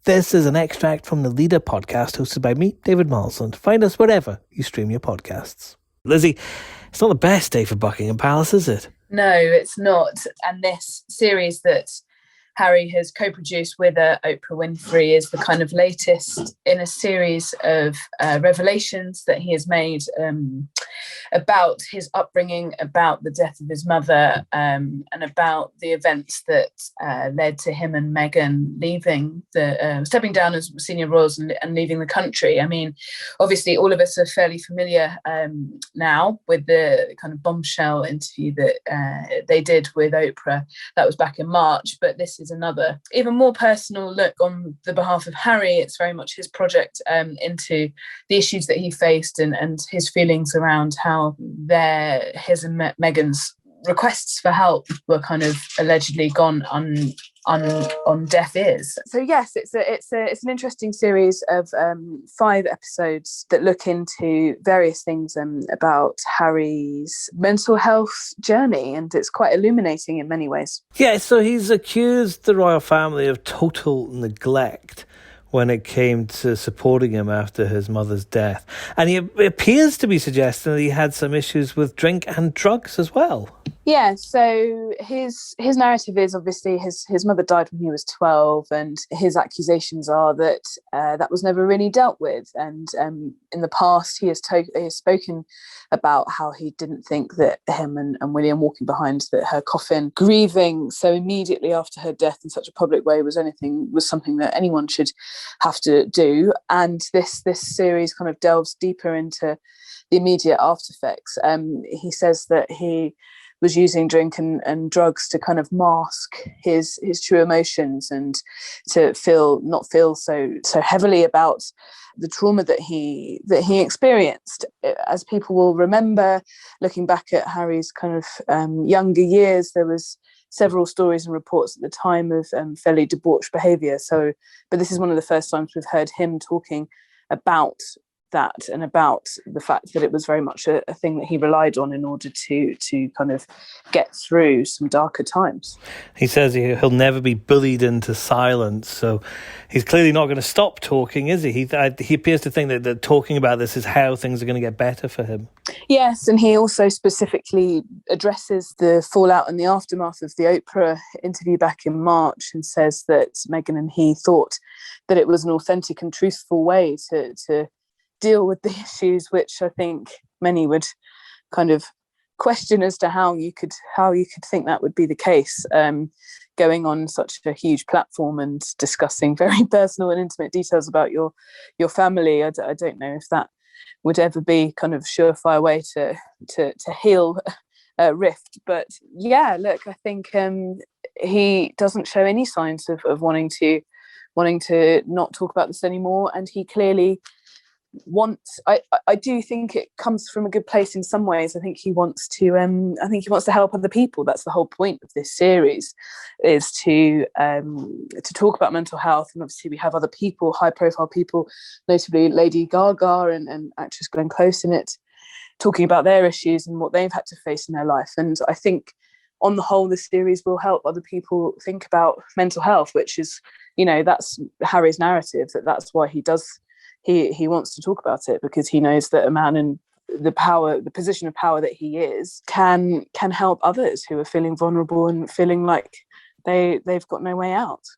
This is an extract from the Leader podcast hosted by me, David Marsland. Find us wherever you stream your podcasts. Lizzie, it's not the best day for Buckingham Palace, is it? No, it's not. And this series that Harry has co-produced with Oprah Winfrey is the kind of latest in a series of revelations that he has made about his upbringing, about the death of his mother, and about the events that led to him and Meghan leaving stepping down as senior royals and leaving the country. I mean, obviously, all of us are fairly familiar now with the kind of bombshell interview that they did with Oprah. That was back in March, but this is another even more personal look on the behalf of Harry. It's very much his project into the issues that he faced and his feelings around how his and Meghan's requests for help were kind of allegedly gone on deaf ears. So yes, it's an interesting series of 5 episodes that look into various things about Harry's mental health journey, and it's quite illuminating in many ways. Yeah, so he's accused the royal family of total neglect when it came to supporting him after his mother's death. And he appears to be suggesting that he had some issues with drink and drugs as well. Yeah, so his narrative is obviously his mother died when he was 12, and his accusations are that that was never really dealt with. And in the past, he has spoken about how he didn't think that him and William walking behind her coffin, grieving so immediately after her death in such a public way, was something that anyone should have to do. And this series kind of delves deeper into the immediate after effects. He says that he was using drink and drugs to kind of mask his true emotions and to not feel so heavily about the trauma that he experienced. As people will remember, looking back at Harry's kind of younger years, there was several stories and reports at the time of fairly debauched behaviour. But this is one of the first times we've heard him talking about that and about the fact that it was very much a thing that he relied on in order to kind of get through some darker times. He says he'll never be bullied into silence, so he's clearly not going to stop talking, is he? He appears to think that talking about this is how things are going to get better for him. Yes, and he also specifically addresses the fallout and the aftermath of the Oprah interview back in March, and says that Meghan and he thought that it was an authentic and truthful way to deal with the issues, which I think many would kind of question as to how you could think that would be the case, going on such a huge platform and discussing very personal and intimate details about your family. I don't know if that would ever be kind of surefire way to heal a rift. But yeah, look, I think he doesn't show any signs of wanting to not talk about this anymore, and he clearly I do think it comes from a good place in some ways. I think he wants to help other people. That's the whole point of this series, is to talk about mental health. And obviously we have other people, high profile people, notably Lady Gaga and actress Glenn Close in it, talking about their issues and what they've had to face in their life. And I think on the whole, the series will help other people think about mental health, which is, that's Harry's narrative, that's why he does. He wants to talk about it, because he knows that a man in the position of power that he is can help others who are feeling vulnerable and feeling like they've got no way out.